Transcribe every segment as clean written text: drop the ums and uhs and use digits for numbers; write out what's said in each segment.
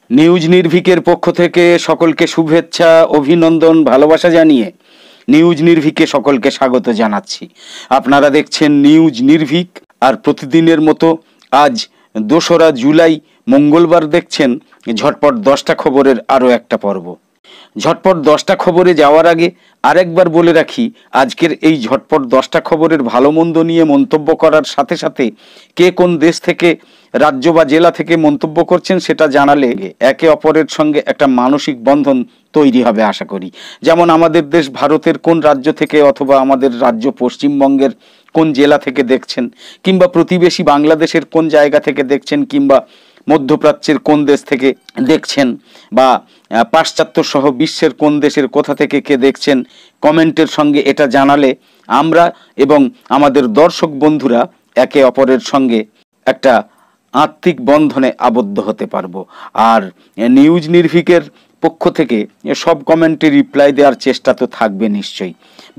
News নির্ভীকের পক্ষ থেকে সকলকে শুভেচ্ছা, অভিনন্দন, ভালোবাসা জানিয়ে নিউজ নির্ভীকে সকলকে স্বাগত জানাচ্ছি। আপনারা দেখছেন নিউজ নির্ভীক, আর প্রতিদিনের মতো আজ 2রা জুলাই মঙ্গলবার দেখছেন ঝটপট 10টা খবরের আরও একটা পর্ব। ঝটপট 10টা খবরে যাওয়ার আগে আরেকবার বলে রাখি, আজকের এই ঝটপট 10টা খবরের ভালো মন্দ নিয়ে মন্তব্য করার সাথে সাথে কে কোন দেশ থেকে, রাজ্য বা জেলা থেকে মন্তব্য করছেন সেটা জানালে একে অপরের সঙ্গে একটা মানসিক বন্ধন তৈরি হবে আশা করি। যেমন আমাদের দেশ ভারতের কোন রাজ্য থেকে অথবা আমাদের রাজ্য পশ্চিমবঙ্গের কোন জেলা থেকে দেখছেন, কিংবা প্রতিবেশী বাংলাদেশের কোন জায়গা থেকে দেখছেন, কিংবা মধ্যপ্রাচ্যের কোন দেশ থেকে দেখছেন, বা পাশ্চাত্য সহ বিশ্বের কোন দেশের কোথা থেকে কে দেখছেন, কমেন্টের সঙ্গে এটা জানালে আমরা এবং আমাদের দর্শক বন্ধুরা একে অপরের সঙ্গে একটা আত্মিক বন্ধনে আবদ্ধ হতে পারবো। আর নিউজ নির্ভীকের পক্ষ থেকে সব কমেন্টে রিপ্লাই দেওয়ার চেষ্টা তো থাকবে নিশ্চয়ই।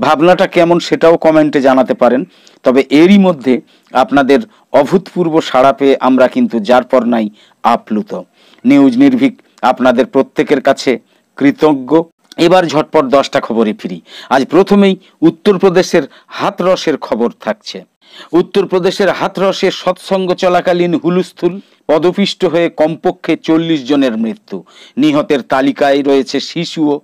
ভাবনাটা কেমন সেটাও কমেন্টে জানাতে পারেন। তবে এরই মধ্যে আপনাদের অভূতপূর্ব সাড়া পেয়ে আমরা কিন্তু যার পর নাই আপ্লুত। নিউজ নির্ভীক আপনাদের প্রত্যেকের কাছে কৃতজ্ঞ। এবার ঝটপট 10টা খবরে ফিরি। আজ প্রথমেই উত্তরপ্রদেশের হাথরসের খবর থাকছে। উত্তরপ্রদেশের হাথরসে সৎসঙ্গ চলাকালীন হুলস্থুল, পদপিষ্ট হয়ে কমপক্ষে 40 জনের মৃত্যু, নিহতের তালিকায় রয়েছে শিশুও।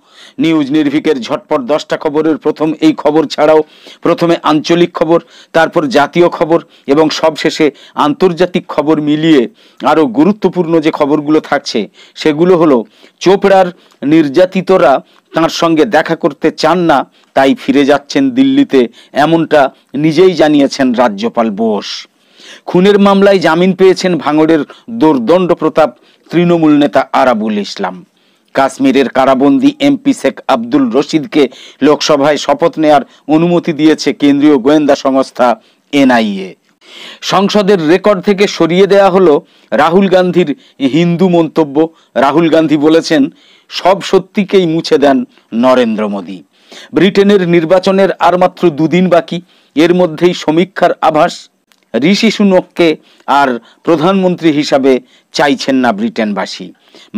নিউজ নির্ভীকের ঝটপট 10টা খবরের প্রথম এই খবর ছাড়াও প্রথমে আঞ্চলিক খবর, তারপর জাতীয় খবর এবং সবশেষে আন্তর্জাতিক খবর মিলিয়ে আরও গুরুত্বপূর্ণ যে খবরগুলো থাকছে সেগুলো হলো, চোপড়ার নির্যাতিতরা তাঁর সঙ্গে দেখা করতে চান না, তাই ফিরে যাচ্ছেন দিল্লিতে, এমনটা নিজেই জানিয়েছেন রাজ্যপাল বোস। খুনের মামলায় জামিন পেয়েছেন ভাঙড়ের দোর্দণ্ড প্রতাপ তৃণমূল নেতা আরাবুল ইসলাম। কাশ্মীরের কারাবন্দী এমপি শেখ আব্দুল রশিদকে লোকসভায় শপথ নেয়ার অনুমতি দিয়েছে কেন্দ্রীয় গোয়েন্দা সংস্থা এনআইএ। সংসদের রেকর্ড থেকে সরিয়ে দেয়া হলো রাহুল গান্ধীর হিন্দু মন্তব্য। রাহুল গান্ধী বলেছেন, সব সত্যিকেই মুছে দেন নরেন্দ্র মোদী। ব্রিটেনের নির্বাচনের আর মাত্র 2 দিন বাকি, এর মধ্যেই সমীক্ষার আভাস। ঋষি সুনককে আর প্রধানমন্ত্রী হিসাবে চাইছেন না ব্রিটেনবাসী।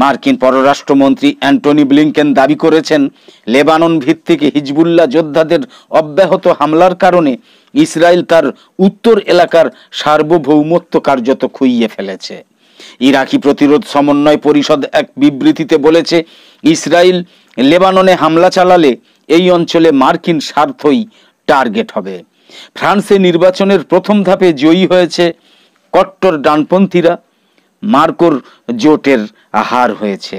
মার্কিন পররাষ্ট্রমন্ত্রী অ্যান্টনি ব্লিংকেন দাবি করেছেন, লেবানন ভিত্তিক হিজবুল্লাহ যোদ্ধাদের অব্যাহত হামলার কারণে ইসরায়েল তার উত্তর এলাকার সার্বভৌমত্ব কার্যত খুইয়ে ফেলেছে। ইরাকি প্রতিরোধ সমন্বয় পরিষদ এক বিবৃতিতে বলেছে, ইসরায়েল লেবাননে হামলা চালালে এই অঞ্চলে মার্কিন স্বার্থই টার্গেট হবে। ফ্রান্সে নির্বাচনের প্রথম ধাপে জয়ী হয়েছে কট্টর ডানপন্থীরা, মার্কোর জোটের হার হয়েছে।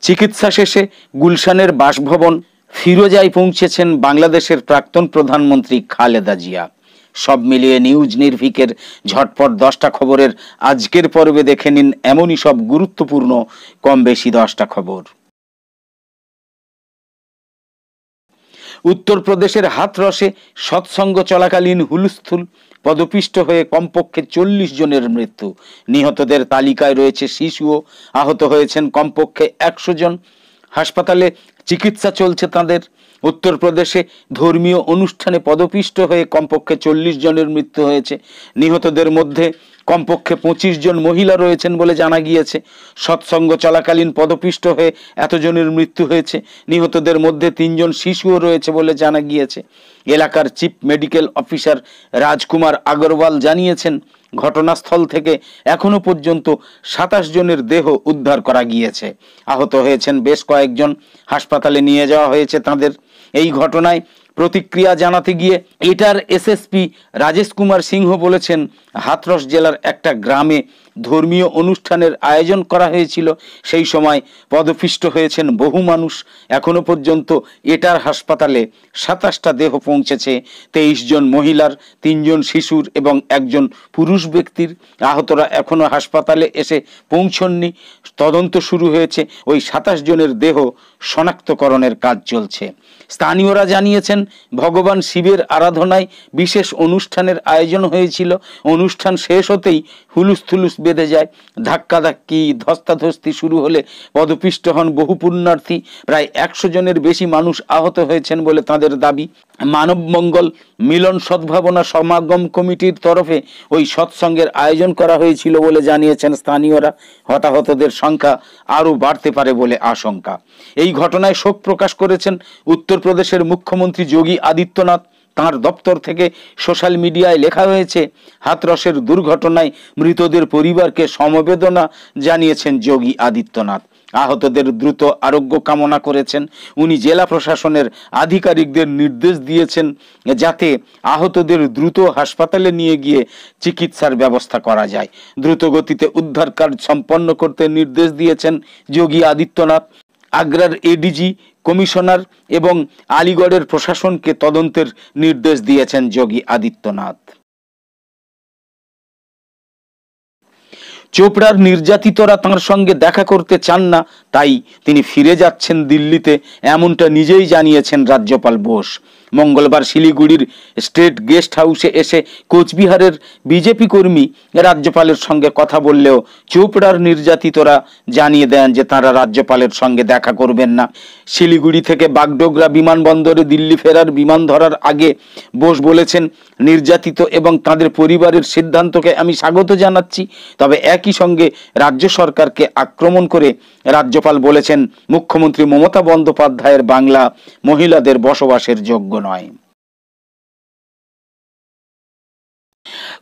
চিকিৎসা শেষে গুলশানের বাসভবন ফিরোজায় পৌঁছেছেন বাংলাদেশের প্রাক্তন প্রধানমন্ত্রী খালেদা জিয়া। সব মিলিয়ে নিউজ নির্ভীকের ঝটপট 10টা খবরের আজকের পর্বে দেখে নিন এমনই সব গুরুত্বপূর্ণ কম বেশি 10টা খবর। উত্তরপ্রদেশের হাথরসে সৎসঙ্গ চলাকালীন হুলস্থুল, পদপিষ্ট হয়ে কমপক্ষে 40 জনের মৃত্যু, নিহতদের তালিকায় রয়েছে শিশুও। আহত হয়েছেন কমপক্ষে 100 জন, হাসপাতালে চিকিৎসা চলছে তাদের। উত্তরপ্রদেশে ধর্মীয় অনুষ্ঠানে পদপিষ্ট হয়ে কমপক্ষে 40 জনের মৃত্যু হয়েছে, নিহতদের মধ্যে কমপক্ষে 25 জন মহিলা রয়েছেন বলে জানা গিয়েছে। সৎসঙ্গ চলাকালীন পদপিষ্ট হয়ে এতজনের মৃত্যু হয়েছে, নিহতদের মধ্যে 3 জন শিশুও রয়েছে বলে জানা গিয়েছে। এলাকার চিফ মেডিকেল অফিসার রাজকুমার আগরওয়াল জানিয়েছেন, ঘটনাস্থল থেকে এখনো পর্যন্ত 27 জনের দেহ উদ্ধার করা গিয়েছে। আহত হয়েছেন বেশ কয়েকজন, হাসপাতালে নিয়ে যাওয়া হয়েছে তাদের। এই ঘটনায় প্রতিক্রিয়া জানাতে গিয়ে এটার এসএসপি রাজেশ কুমার সিংহ বলেছেন, হাথরস জেলার একটা গ্রামে ধর্মীয় অনুষ্ঠানের আয়োজন করা হয়েছিল, সেই সময় পদপিষ্ট হয়েছেন বহু মানুষ। এখনো পর্যন্ত এটার হাসপাতালে 27টা দেহ পৌঁছেছে, 23 জন মহিলার, 3 জন শিশুর এবং 1 জন পুরুষ ব্যক্তির। আহতরা এখনো হাসপাতালে এসে পৌঁছননি। তদন্ত শুরু হয়েছে, ওই 27 জনের দেহ শনাক্তকরণের কাজ চলছে। স্থানীয়রা জানিয়েছেন, ভগবান শিবের আরাধনায় বিশেষ অনুষ্ঠানের আয়োজন হয়েছিল। অনুষ্ঠান শেষ হতেই হুলুস্থুলুস বেঁধে যায়। ধাক্কাধাক্কি ধস্তাধস্তি শুরু হলে পদপিষ্ট হন বহু পুণ্যার্থী। প্রায় 100 জনের বেশি মানুষ আহত হয়েছেন বলে তাদের দাবি। মানবমঙ্গল মিলন সদ্ভাবনা সমাগম কমিটির তরফে ওই সৎসঙ্গের আয়োজন করা হয়েছিল বলে জানিয়েছেন স্থানীয়রা। হতাহতদের সংখ্যা আরও বাড়তে পারে বলে আশঙ্কা। এই ঘটনায় শোক প্রকাশ করেছেন উত্তরপ্রদেশের মুখ্যমন্ত্রী যোগী আদিত্যনাথ। তাঁর দপ্তর থেকে সোশ্যাল মিডিয়ায় লেখা হয়েছে, হাথরসের দুর্ঘটনায় মৃতদের পরিবারকে সমবেদনা জানিয়েছেন যোগী আদিত্যনাথ। আহতদের দ্রুত আরোগ্য কামনা করেছেন। উনি জেলা প্রশাসনের আধিকারিকদের নির্দেশ দিয়েছেন যাতে আহতদের দ্রুত হাসপাতালে নিয়ে গিয়ে চিকিৎসার ব্যবস্থা করা যায়। দ্রুত গতিতে উদ্ধার কাজ সম্পন্ন করতে নির্দেশ দিয়েছেন যোগী আদিত্যনাথ। আগ্রার এডিজি, কমিশনার এবং আলিগড়ের প্রশাসনকে তদন্তের নির্দেশ দিয়েছেন যোগী আদিত্যনাথ। চোপড়ার নির্যাতিতরা তাঁর সঙ্গে দেখা করতে চান না, তাই তিনি ফিরে যাচ্ছেন দিল্লিতে, এমনটা নিজেই জানিয়েছেন রাজ্যপাল বোস। মঙ্গলবার শিলিগুড়ির স্টেট গেস্ট হাউসে এসে কোচবিহারের বিজেপি কর্মী রাজ্যপালের সঙ্গে কথা বললেও চোপড়ার নির্যাতিতরা জানিয়ে দেন যে তাঁরা রাজ্যপালের সঙ্গে দেখা করবেন না। শিলিগুড়ি থেকে বাগডোগরা বিমানবন্দরে দিল্লি ফেরার বিমান ধরার আগে বোস বলেছেন, নির্যাতিত এবং তাদের পরিবারের সিদ্ধান্তকে আমি স্বাগত জানাচ্ছি, তবে একই সঙ্গে রাজ্য সরকারকে আক্রমণ করে রাজ্যপাল বলেছেন, মুখ্যমন্ত্রী মমতা বন্দ্যোপাধ্যায়ের বাংলা মহিলাদের বসবাসের যোগ্য নয়।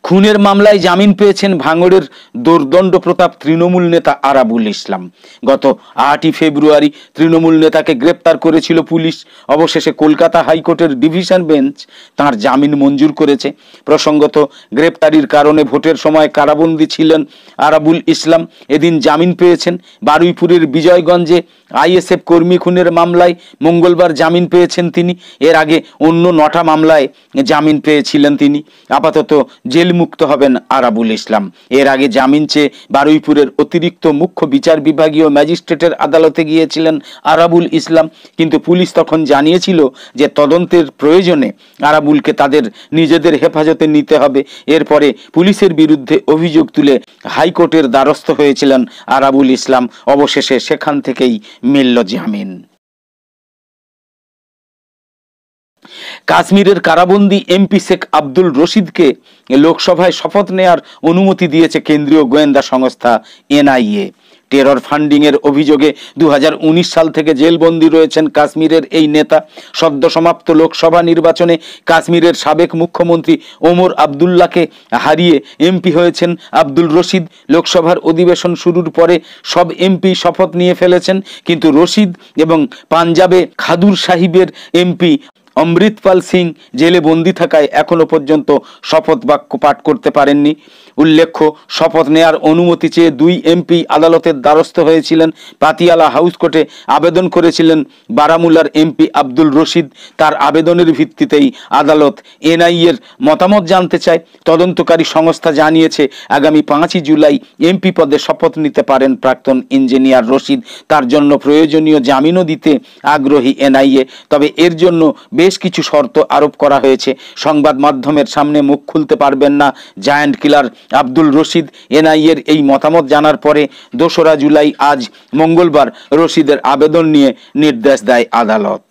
খুনের মামলায় জামিন পেয়েছেন ভাঙড়ের দোর্দণ্ড প্রতাপ তৃণমূল নেতা আরাবুল ইসলাম। গত 8 ফেব্রুয়ারি তৃণমূল নেতাকে গ্রেপ্তার করেছিল পুলিশ। অবশেষে কলকাতা হাইকোর্টের ডিভিশন বেঞ্চ তাঁর জামিন মঞ্জুর করেছে। প্রসঙ্গত, গ্রেপ্তারির কারণে ভোটের সময় কারাবন্দী ছিলেন আরাবুল ইসলাম। এদিন জামিন পেয়েছেন। বারুইপুরের বিজয়গঞ্জে আইএসএফ কর্মী খুনের মামলায় মঙ্গলবার জামিন পেয়েছেন তিনি। এর আগে অন্য 9টা মামলায় জামিন পেয়েছিলেন তিনি। আপাতত জেলমুক্ত হবেন আরাবুল ইসলাম। এর আগে জামিন চেয়ে বারুইপুরের অতিরিক্ত মুখ্য বিচার বিভাগীয় ম্যাজিস্ট্রেটের আদালতে গিয়েছিলেন আরাবুল ইসলাম, কিন্তু পুলিশ তখন জানিয়েছিল যে তদন্তের প্রয়োজনে আরাবুলকে তাদের নিজেদের হেফাজতে নিতে হবে। এরপরে পুলিশের বিরুদ্ধে অভিযোগ তুলে হাইকোর্টের দ্বারস্থ হয়েছিলেন আরাবুল ইসলাম। অবশেষে সেখান থেকেই মিলল জামিন। কাশ্মীরের কারাবন্দী এমপি শেখ আব্দুল রশিদকে লোকসভায় শপথ নেয়ার অনুমতি দিয়েছে কেন্দ্রীয় গোয়েন্দা সংস্থা এনআইএ। টেরর ফান্ডিং এর অভিযোগে 2019 সাল থেকে জেলবন্দি রয়েছেন কাশ্মীরের এই নেতা। সদ্য সমাপ্ত লোকসভা নির্বাচনে কাশ্মীরের সাবেক মুখ্যমন্ত্রী ওমর আবদুল্লাহকে হারিয়ে এমপি হয়েছেন আব্দুল রশিদ। লোকসভার অধিবেশন শুরুর পরে সব এমপি শপথ নিয়ে ফেলেছেন, কিন্তু রশিদ এবং পাঞ্জাবে খাদুর সাহিবের এমপি অমৃতপাল সিং জেলে বন্দী থাকায় এখনো পর্যন্ত শপথ বাক্য পাঠ করতে পারেননি। উল্লেখ্য, শপথ নেয়ার অনুমতি চেয়ে 2 এমপি আদালতের দ্বারস্থ হয়েছিলেন। পাতিয়ালা হাউস কোর্টে আবেদন করেছিলেন বারামুলার এমপি আব্দুল রশিদ। তার আবেদনের ভিত্তিতেই আদালত এনআইএর মতামত জানতে চায়। তদন্তকারী সংস্থা জানিয়েছে, আগামী 5 জুলাই এমপি পদে শপথ নিতে পারেন প্রাক্তন ইঞ্জিনিয়ার রশিদ। তার জন্য প্রয়োজনীয় জামিনও দিতে আগ্রহী এনআইএ, তবে এর জন্য বেশ কিছু শর্ত আরোপ করা হয়েছে। সংবাদ মাধ্যমের সামনে মুখ খুলতে পারবেন না জায়ান্ট কিলার আব্দুল রশিদ। এনআইএর এই মতামত জানার পরে 2রা জুলাই আজ মঙ্গলবার রশিদের আবেদন নিয়ে নির্দেশ দেয় আদালত।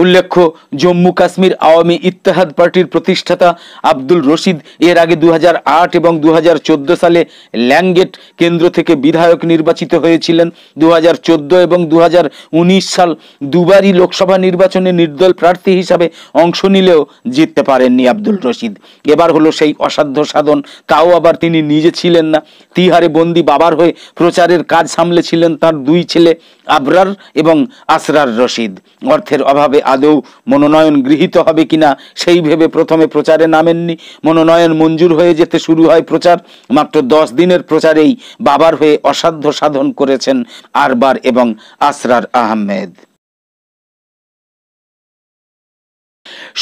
উল্লেখ্য, জম্মু কাশ্মীর আওয়ামী ইত্তেহাদ পার্টির প্রতিষ্ঠাতা আব্দুল রশিদ এর আগে 2008 এবং 2014 সালে ল্যাঙ্গেট কেন্দ্র থেকে বিধায়ক নির্বাচিত হয়েছিলেন। 2014 এবং 2019 সাল দুবারই লোকসভা নির্বাচনে নির্দল প্রার্থী হিসাবে অংশ নিলেও জিততে পারেননি আব্দুল রশিদ। এবার হলো সেই অসাধ্য সাধন, তাও আবার তিনি নিজে ছিলেন না। তিহারে বন্দি বাবার হয়ে প্রচারের কাজ সামলেছিলেন তার 2 ছেলে আবরার এবং আসরার রশিদ। অর্থের অভাবে আদৌ মনোনয়ন গৃহীত হবে কিনা সেই ভেবে প্রথমে প্রচারে নামেননি। মনোনয়ন মঞ্জুর হয়ে যেতে শুরু হয় প্রচার। মাত্র 10 দিনের প্রচারেই বাবার হয়ে অসাধ্য সাধন করেছেন আরবার এবং আসরার আহমেদ।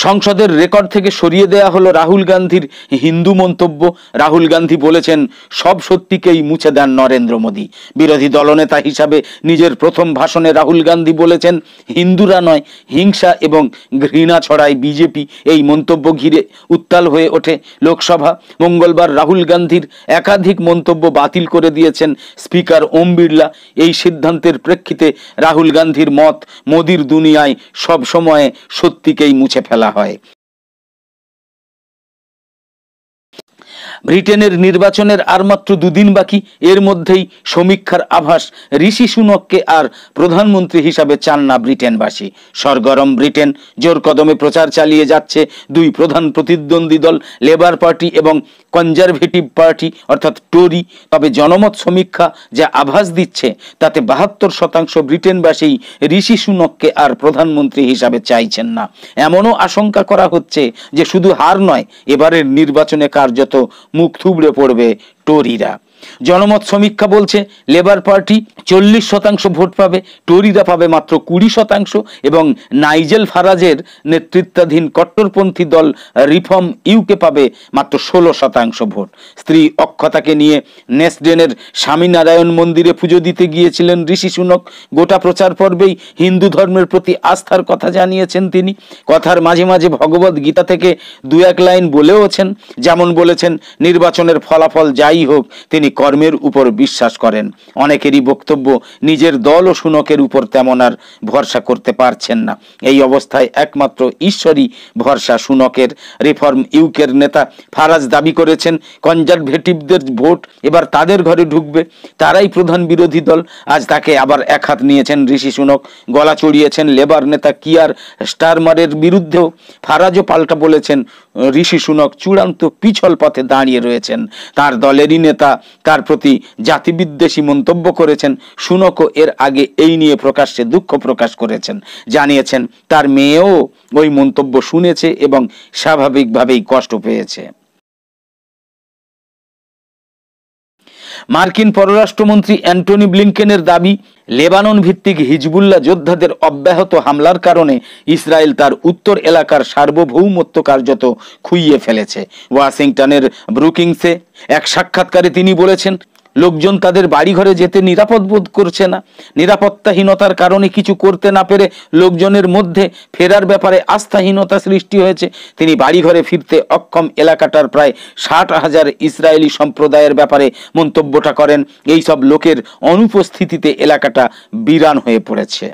সংসদের রেকর্ড থেকে সরিয়ে দেয়া হলো রাহুল গান্ধীর হিন্দু মন্তব্য। রাহুল গান্ধী বলেছেন, সব সত্যিকেই মুছে দেন নরেন্দ্র মোদী। বিরোধী দলনেতা হিসাবে নিজের প্রথম ভাষণে রাহুল গান্ধী বলেছেন, হিন্দুরা নয়, হিংসা এবং ঘৃণা ছড়ায় বিজেপি। এই মন্তব্য ঘিরে উত্তাল হয়ে ওঠে লোকসভা। মঙ্গলবার রাহুল গান্ধীর একাধিক মন্তব্য বাতিল করে দিয়েছেন স্পিকার ওম বিড়লা। এই সিদ্ধান্তের প্রেক্ষিতে রাহুল গান্ধীর মত, মোদির দুনিয়ায় সব সময় সত্যিকেই মুছে ফেলা হয়। ব্রিটেনের নির্বাচনের আর মাত্র দুদিন বাকি। এর মধ্যেই সমীক্ষার আভাস, ঋষি সুনককে আর প্রধানমন্ত্রী হিসাবে চান না ব্রিটেনবাসী। সরগরম ব্রিটেন, জোর কদমে প্রচার চালিয়ে যাচ্ছে দুই প্রধান প্রতিদ্বন্দ্বী দল, লেবার পার্টি এবং কনজারভেটিভ পার্টি অর্থাৎ টোরি। তবে জনমত সমীক্ষা যা আভাস দিচ্ছে তাতে 72% ব্রিটেনবাসী ঋষি সুনককে আর প্রধানমন্ত্রী হিসাবে চাইছেন না। এমনও আশঙ্কা করা হচ্ছে যে শুধু হার নয়, এবারের নির্বাচনে কার্যত মুখ থুবড়ে পড়বে টোরিরা। জনমত সমীক্ষা বলছে লেবার পার্টি 40% ভোট পাবে, টোরিরা পাবে মাত্র 20% এবং নাইজেল ফারাজের নেতৃত্বাধীন কট্টরপন্থী দল রিফর্ম ইউকে পাবে মাত্র 16% ভোট। স্ত্রী অক্ষতাকে নিয়ে নেসডেনের স্বামীনারায়ণ মন্দিরে পুজো দিতে গিয়েছিলেন ঋষি সুনক। গোটা প্রচার পর্বেই হিন্দু ধর্মের প্রতি আস্থার কথা জানিয়েছেন তিনি। কথার মাঝে মাঝে ভগবত গীতা থেকে 2-1 লাইন বলেওছেন। যেমন বলেছেন, নির্বাচনের ফলাফল যাই হোক, তিনি কর্মের উপর বিশ্বাস করেন। অনেকেরই বক্তব্য, নিজের দল ও সুনকের উপর তেমন আর ভরসা করতে পারছেন না। এই অবস্থায় একমাত্র ঈশ্বরই ভরসা সুনকের। রিফর্ম ইউকের নেতা ফারাজ দাবি করেছেন, কনজারভেটিভদের ভোট এবার তাদের ঘরে ঢুকবে, তারাই প্রধান বিরোধী দল। আজ তাকে আবার একহাত নিয়েছেন ঋষি সুনক। গলা চড়িয়েছেন লেবার নেতা কিয়ার স্টারমারের বিরুদ্ধেও। ফারাজও পাল্টা বলেছেন, ঋষি সুনক চূড়ান্ত পিছল পথে দাঁড়িয়ে রয়েছেন। তার দলেরই নেতা তার প্রতি জাতিবিদ্বেষী মন্তব্য করেছেন। সুনকও এর আগে এই নিয়ে প্রকাশ্যে দুঃখ প্রকাশ করেছেন, জানিয়েছেন তার মেয়েও ওই মন্তব্য শুনেছে এবং স্বাভাবিকভাবেই কষ্ট পেয়েছে। মার্কিন পররাষ্ট্রমন্ত্রী অ্যান্টনি ব্লিংকেনের দাবি, লেবানন ভিত্তিক হিজবুল্লাহ যোদ্ধাদের অব্যাহত হামলার কারণে ইসরায়েল তার উত্তর এলাকার সার্বভৌমত্ব কার্যত খুইয়ে ফেলেছে। ওয়াশিংটনের ব্রুকিংসে এক সাক্ষাৎকারে তিনি বলেছেন, লোকজন তাদের বাড়িঘরে যেতে নিরাপদ বোধ করছে না। নিরাপত্তাহীনতার কারণে কিছু করতে না পেরে লোকজনের মধ্যে ফেরার ব্যাপারে আস্থাহীনতা সৃষ্টি হয়েছে। তিনি বাড়িঘরে ফিরতে অক্ষম এলাকাটার প্রায় 60,000 ইসরায়েলি সম্প্রদায়ের ব্যাপারে মন্তব্যটা করেন। এই সব লোকের অনুপস্থিতিতে এলাকাটা বিরান হয়ে পড়েছে।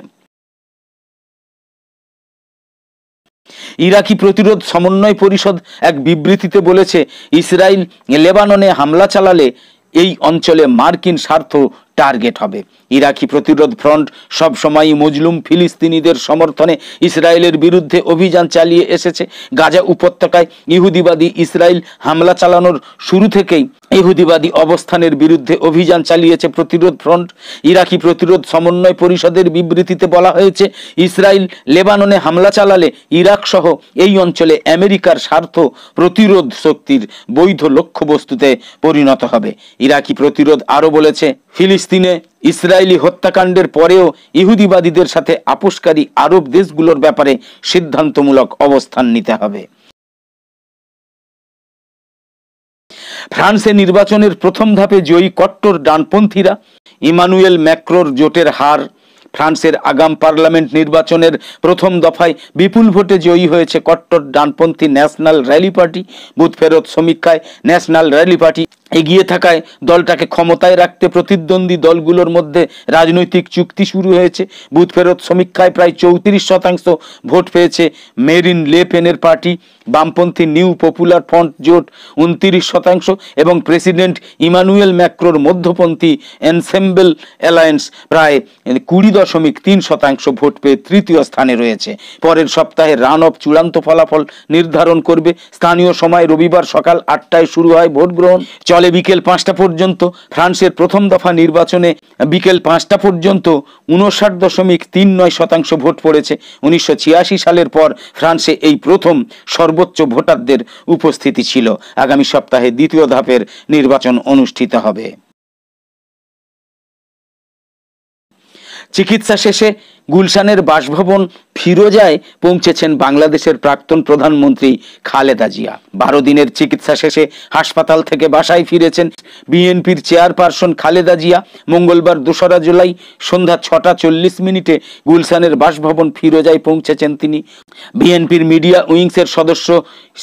ইরাকি প্রতিরোধ সমন্বয় পরিষদ এক বিবৃতিতে বলেছে, ইসরায়েল লেবাননে হামলা চালালে এই অঞ্চলে মার্কিন স্বার্থ টার্গেট হবে। ইরাকি প্রতিরোধ ফ্রন্ট সবসময়ই মজলুম ফিলিস্তিনিদের সমর্থনে ইসরায়েলের বিরুদ্ধে অভিযান চালিয়ে এসেছে। গাজা উপত্যকায় ইহুদিবাদী ইসরায়েল হামলা চালানোর শুরু থেকেই ইহুদিবাদী অবস্থানের বিরুদ্ধে অভিযান চালিয়েছে প্রতিরোধ ফ্রন্ট। ইরাকি প্রতিরোধ সমন্বয় পরিষদের বিবৃতিতে বলা হয়েছে, ইসরায়েল লেবাননে হামলা চালালে ইরাক সহ এই অঞ্চলে আমেরিকার স্বার্থ প্রতিরোধ শক্তির বৈধ লক্ষ্যবস্তুতে পরিণত হবে। ইরাকি প্রতিরোধ আরও বলেছে, ফিলিস্তিনে ইসরায়েলি হত্যাকাণ্ডের পরেও ইহুদিবাদীদের সাথে আপোষকারী আরব দেশগুলোর ব্যাপারে সিদ্ধান্তমূলক অবস্থান নিতে হবে। ফ্রান্সে নির্বাচনের প্রথম ধাপে জয়ী কট্টর ডানপন্থীরা। ইমানুয়েল ম্যাক্রোর জোটের হার। ফ্রান্সের আগাম পার্লামেন্ট নির্বাচনের প্রথম দফায় বিপুল ভোটে জয়ী হয়েছে কট্টর ডানপন্থী ন্যাশনাল র্যালি পার্টি। বুথ ফেরত সমীক্ষায় ন্যাশনাল র্যালি পার্টি এগিয়ে থাকায় দলটাকে ক্ষমতায় রাখতে প্রতিদ্বন্দ্বী দলগুলোর মধ্যে রাজনৈতিক চুক্তি শুরু হয়েছে। বুথ ফেরত সমীক্ষায় প্রায় 34% ভোট পেয়েছে মেরিন লে পেনের পার্টি। বামপন্থী নিউ পপুলার ফ্রন্ট জোট 29% এবং প্রেসিডেন্ট ইমানুয়েল ম্যাক্রোর মধ্যপন্থী এনসেম্বল অ্যালায়েন্স প্রায় 20.3% ভোট পেয়ে তৃতীয় স্থানে রয়েছে। পরের সপ্তাহে রান অফ চূড়ান্ত ফলাফল নির্ধারণ করবে। স্থানীয় সময় রবিবার সকাল 8টায় শুরু হয় ভোট গ্রহণ, চলে বিকেল 5টা পর্যন্ত। ফ্রান্সের প্রথম দফা নির্বাচনে বিকেল 5টা পর্যন্ত 59.39% ভোট পড়েছে। 1986 সালের পর ফ্রান্সে এই প্রথম সর্বোচ্চ ভোটারদের উপস্থিতি ছিল। আগামী সপ্তাহে দ্বিতীয় ধাপের নির্বাচন অনুষ্ঠিত হবে। চিকিৎসা শেষে গুলশানের বাসভবন ফিরোজায় পৌঁছেছেন বাংলাদেশের প্রাক্তন প্রধানমন্ত্রী খালেদা জিয়া। 12 দিনের চিকিৎসা শেষে হাসপাতাল থেকে বাসায় ফিরেছেন বিএনপির চেয়ারপারসন খালেদা জিয়া। মঙ্গলবার 2রা জুলাই সন্ধ্যা 6টা 40 মিনিটে গুলশানের বাসভবন ফিরোজায় পৌঁছেছেন তিনি। বিএনপির মিডিয়া উইংসের সদস্য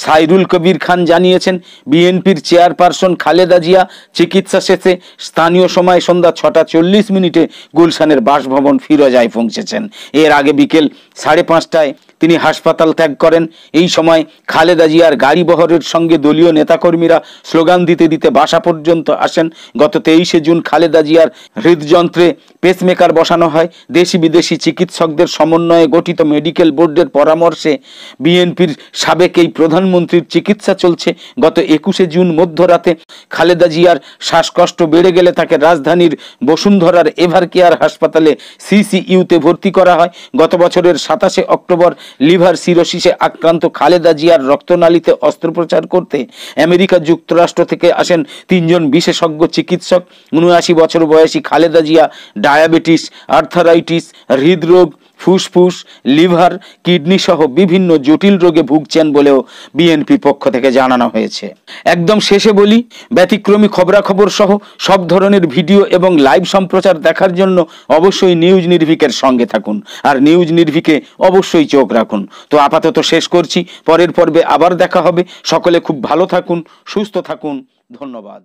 সাইরুল কবির খান জানিয়েছেন, বিএনপির চেয়ারপারসন খালেদা জিয়া চিকিৎসা শেষে স্থানীয় সময় সন্ধ্যা 6টা 40 মিনিটে গুলশানের বাসভবন ফিরোজায় পৌঁছেছেন। এর আগে বিকেল 5:30টায় তিনি হাসপাতাল ত্যাগ করেন। এই সময় খালেদা জিয়ার গাড়ি বহরের সঙ্গে দলীয় নেতাকর্মীরা স্লোগান দিতে দিতে বাসা পর্যন্ত আসেন। গত 23শে জুন খালেদা জিয়ার হৃদযন্ত্রে পেসমেকার বসানো হয়। দেশি বিদেশি চিকিৎসকদের সমন্বয়ে গঠিত মেডিকেল বোর্ডের পরামর্শে বিএনপির সাবেক এই প্রধানমন্ত্রীর চিকিৎসা চলছে। গত 21শে জুন মধ্যরাতে খালেদা জিয়ার শ্বাসকষ্ট বেড়ে গেলে তাকে রাজধানীর বসুন্ধরার এভারকেয়ার হাসপাতালে সিসিইউতে ভর্তি করা হয়। গত বছরের 27শে অক্টোবর লিভার সিরোসিসে আক্রান্ত খালেদা জিয়ার রক্তনালীতে অস্ত্রোপচার করতে আমেরিকা যুক্তরাষ্ট্র থেকে আসেন 3 জন বিশেষজ্ঞ চিকিৎসক। 79 বছর বয়সী খালেদা জিয়া ডায়াবেটিস, আর্থারাইটিস, হৃদরোগ, ফুসফুস, লিভার, কিডনি সহ বিভিন্ন জটিল রোগে ভুগছেন বলেও বিএনপি পক্ষ থেকে জানানো হয়েছে। একদম শেষে বলি, ব্যতিক্রমী খবরাখবর সহ সব ধরনের ভিডিও এবং লাইভ সম্প্রচার দেখার জন্য অবশ্যই নিউজ নির্ভীকের সঙ্গে থাকুন, আর নিউজ নির্ভীকে অবশ্যই চোখ রাখুন। তো আপাতত শেষ করছি, পরের পর্বে আবার দেখা হবে। সকলে খুব ভালো থাকুন, সুস্থ থাকুন। ধন্যবাদ।